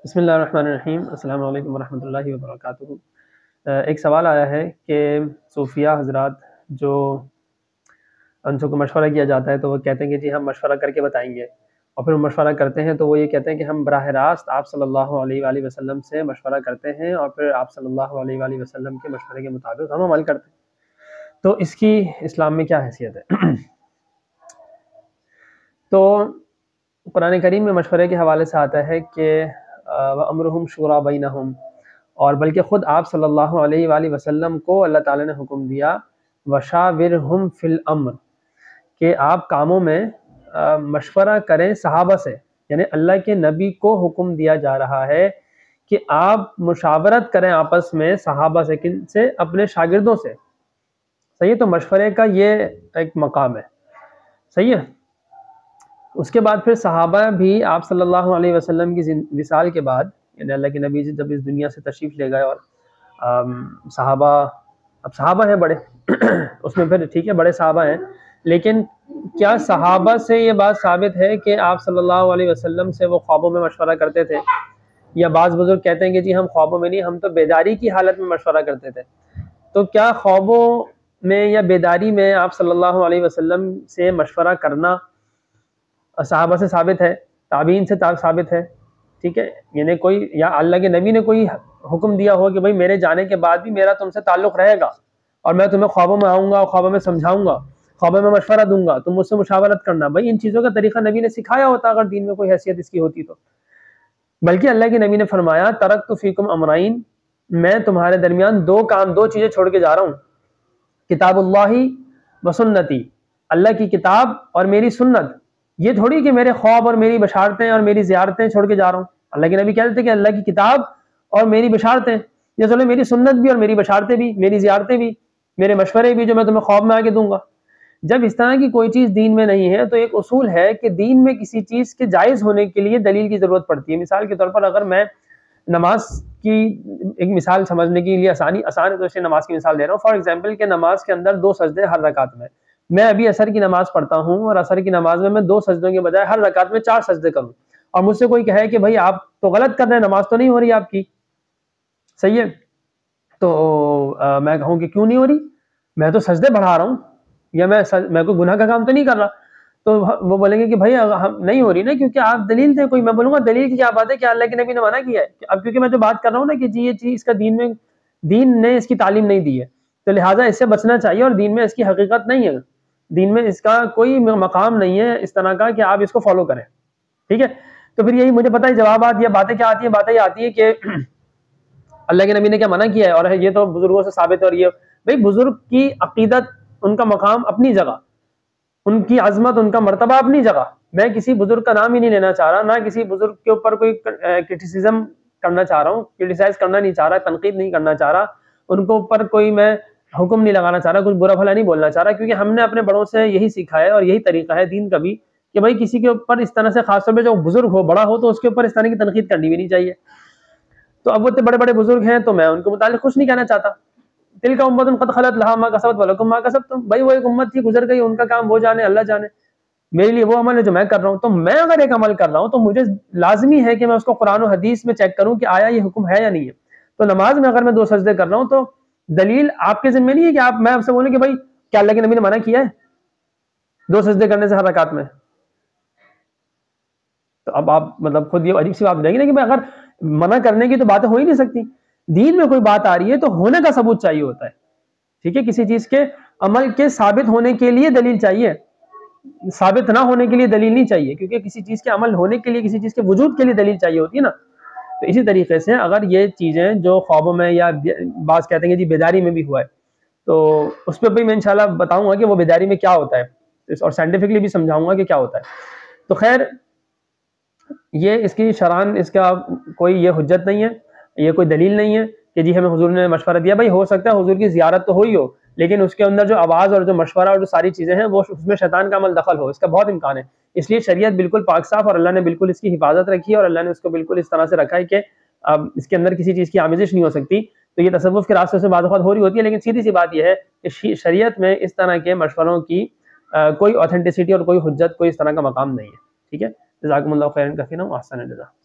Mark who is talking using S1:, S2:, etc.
S1: بسم اللہ الرحمن الرحیم۔ السلام علیکم ورحمۃ اللہ وبرکاتہ۔ ایک سوال آیا ہے کہ صوفیہ حضرات جو ان سے کو مشورہ کیا جاتا ہے تو وہ کہتے ہیں کہ جی ہم مشورہ کر کے بتائیں گے، اور پھر وہ مشورہ کرتے ہیں تو وہ یہ کہتے ہیں کہ ہم براہ راست آپ صلی اللہ علیہ وآلہ وسلم سے مشورہ کرتے ہیں اور پھر آپ صلی اللہ علیہ وآلہ وسلم کے مشورے کے مطابق ہم عمل کرتے ہیں، تو اس کی اسلام میں کیا حیثیت ہے؟ تو قرآن کریم میں مشورے کے حوالے سے آتا ہے کہ وَأَمْرُهُمْ شُورَىٰ بَيْنَهُمْ، اور بلکہ خود آپ صلی اللہ علیہ وآلہ وسلم کو اللہ تعالیٰ نے حکم دیا وَشَاوِرْهُمْ فِي الْأَمْرِ، کہ آپ کاموں میں مشورہ کریں صحابہ سے، یعنی اللہ کے نبی کو حکم دیا جا رہا ہے کہ آپ مشاورت کریں آپس میں صحابہ سے، کن سے؟ اپنے شاگردوں سے۔ صحیح ہے، تو مشورے کا یہ ایک مقام ہے، صحیح ہے۔ اس کے بعد پھر صحابہ بھی آپ صلی اللہ علیہ وسلم کی وصال کے بعد، یعنی اللہ کے نبی جب اس دنیا سے تشریف لے گئے، اور صحابہ، اب صحابہ ہیں بڑے اس میں پھر ٹھیک ہے بڑے صحابہ ہیں، لیکن کیا صحابہ سے یہ بات ثابت ہے کہ آپ صلی اللہ علیہ وسلم سے وہ خوابوں میں مشورہ کرتے تھے؟ یا بعض بزرگ کہتے ہیں کہ جی ہم خوابوں میں نہیں، ہم تو بیداری کی حالت میں مشورہ کرتے تھے۔ تو کیا خوابوں میں یا بیداری میں آپ صلی اللہ علیہ وسلم سے مشورہ کرنا صحابہ سے ثابت ہے، تابعین سے ثابت ہے؟ ٹھیک ہے، یعنی کوئی، یا اللہ کے نبی نے کوئی حکم دیا ہو کہ بھئی میرے جانے کے بعد بھی میرا تم سے تعلق رہے گا، اور میں تمہیں خوابوں میں آؤں گا اور خوابوں میں سمجھاؤں گا، خوابوں میں مشورہ دوں گا، تم مجھ سے مشاورت کرنا، بھئی ان چیزوں کا طریقہ نبی نے سکھایا ہوتا اگر دین میں کوئی حیثیت اس کی ہوتی تو۔ بلکہ اللہ کے نبی نے فرمایا ترکت فیکم امرین، میں تمہارے درمیان دو چیزیں چھوڑ کے جا رہا ہوں، کتاب اللہ و سنتی، اللہ کی کتاب اور میری سنت۔ یہ تھوڑی کہ میرے خواب اور میری بشارتیں اور میری زیارتیں چھوڑ کے جا رہا ہوں۔ اللہ کے نبی کہتے تھے کہ اللہ کی کتاب اور میری بشارتیں، یہ چلو میری سنت بھی اور میری بشارتیں بھی، میری زیارتیں بھی، میرے مشورے بھی جو میں تمہیں خواب میں آ کے دوں گا۔ جب اس طرح کی کوئی چیز دین میں نہیں ہے تو ایک اصول ہے کہ دین میں کسی چیز کے جائز ہونے کے لیے دلیل کی ضرورت پڑتی ہے۔ مثال کے طور پر اگر میں نماز کی ایک مثال سمجھنے کے لیے آسان ہے تو اس لیے نماز کی مثال دے رہا ہوں۔ فار ایگزامپل کہ نماز کے اندر 2 سجدے ہر رکعت میں، میں ابھی عصر کی نماز پڑھتا ہوں اور عصر کی نماز میں 2 سجدوں کے بجائے ہر رکعت میں 4 سجدے کروں، اور مجھ سے کوئی کہے کہ بھائی آپ تو غلط کر رہے ہیں، نماز تو نہیں ہو رہی آپ کی، صحیح ہے، تو میں کہوں کہ کیوں نہیں ہو رہی، میں تو سجدے بڑھا رہا ہوں، یا میں کوئی گناہ کا کام تو نہیں کر رہا، تو وہ بولیں گے کہ بھائی نہیں ہو رہی نا، کیونکہ آپ دلیل دیں کوئی۔ میں بولوں گا دلیل کی کیا بات ہے کہ اللہ کے نبی نے منع کیا ہے، اب کیونکہ میں جو بات کر رہا ہوں نا کہ جی یہ چیز اس کا دین نے اس کی تعلیم نہیں دی ہے، تو لہٰذا اس سے بچنا چاہیے، اور دین میں اس کی حقیقت نہیں ہے، دین میں اس کا کوئی مقام نہیں ہے اس طرح کا کہ آپ اس کو فالو کریں، ٹھیک ہے۔ تو پھر یہی مجھے پتہ ہے جوابات یا باتیں کیا آتی ہیں، باتیں یہ آتی ہیں کہ اللہ کے نبی نے کیا منع کیا ہے، اور یہ تو بزرگوں سے ثابت ہے، اور یہ بھائی بزرگ کی عقیدت، ان کا مقام اپنی جگہ، ان کی عظمت، ان کا مرتبہ اپنی جگہ، میں کسی بزرگ کا نام ہی نہیں لینا چاہ رہا، نہ کسی بزرگ کے اوپر کوئی کرٹیسزم کرنا چاہ رہا ہوں، کرٹیسائز کرنا نہیں چاہ رہا، تنقید نہیں کرنا چاہ رہا، ان کو اوپر کوئی میں حکم نہیں لگانا چاہ رہا، کچھ برا بھلا نہیں بولنا چاہ رہا، کیونکہ ہم نے اپنے بڑوں سے یہی سیکھا ہے اور یہی طریقہ ہے دین کا بھی کہ بھائی کسی کے اوپر اس طرح سے، خاص طور پہ جو بزرگ ہو، بڑا ہو، تو اس کے اوپر اس طرح کی تنقید کرنی بھی نہیں چاہیے۔ تو اب وہ اتنے بڑے بڑے بزرگ ہیں تو میں ان کے متعلق کچھ نہیں کہنا چاہتا، تلک امۃ قد خلت لھا ما کسبت ولکم ما کسبتم، بھائی وہ ایک امت تھی گزر گئی، ان کا کام وہ جانے، اللہ جانے، میرے لیے وہ عمل ہے جو میں کر رہا ہوں۔ تو میں اگر ایک عمل کر رہا ہوں تو مجھے لازمی ہے کہ میں اس کو قرآن و حدیث میں چیک کروں کہ آیا یہ حکم ہے یا نہیں ہے۔ تو نماز میں اگر میں 2 سجدے کر رہا ہوں تو دلیل آپ کے ذمہ نہیں ہے کہ میں آپ سے بولوں کہ بھائی کیا اللہ کے نبی نے منع کیا ہے 2 سجدے کرنے سے ہر رکعت میں؟ تو اب آپ مطلب خود یہ عجیب سی بات رہے گی نا کہ میں اگر منع کرنے کی تو باتیں ہو ہی نہیں سکتی، دین میں کوئی بات آ رہی ہے تو ہونے کا ثبوت چاہیے ہوتا ہے، ٹھیک ہے، کسی چیز کے عمل کے ثابت ہونے کے لیے دلیل چاہیے، ثابت نہ ہونے کے لیے دلیل نہیں چاہیے، کیونکہ کسی چیز کے عمل ہونے کے لیے، کسی چیز کے وجود کے لیے دلیل چاہیے ہوتی ہے نا۔ تو اسی طریقے سے اگر یہ چیزیں جو خوابوں میں یا بعض کہتے ہیں کہ جی بیداری میں بھی ہوا ہے، تو اس پہ بھی میں انشاءاللہ بتاؤں گا کہ وہ بیداری میں کیا ہوتا ہے، اور سائنٹیفکلی بھی سمجھاؤں گا کہ کیا ہوتا ہے۔ تو خیر یہ اس کی شرعاً اس کا کوئی یہ حجت نہیں ہے، یہ کوئی دلیل نہیں ہے کہ جی ہمیں حضور نے مشورہ دیا۔ بھائی ہو سکتا ہے حضور کی زیارت تو ہوئی ہو، لیکن اس کے اندر جو آواز اور جو مشورہ اور جو ساری چیزیں ہیں وہ اس میں شیطان کا عمل دخل ہو، اس کا بہت امکان ہے۔ اس لیے شریعت بالکل پاک صاف، اور اللہ نے بالکل اس کی حفاظت رکھی ہے، اور اللہ نے اس کو بالکل اس طرح سے رکھا ہے کہ اب اس کے اندر کسی چیز کی آمیزش نہیں ہو سکتی۔ تو یہ تصوف کے راستے سے بعض اوقات ہو رہی ہوتی ہے، لیکن سیدھی سی بات یہ ہے کہ شریعت میں اس طرح کے مشوروں کی کوئی اوتھینٹسٹی اور کوئی حجت، کوئی اس طرح کا مقام نہیں ہے، ٹھیک ہے۔ جزاکم اللہ خیرا کثیرا واحسن الجزاء۔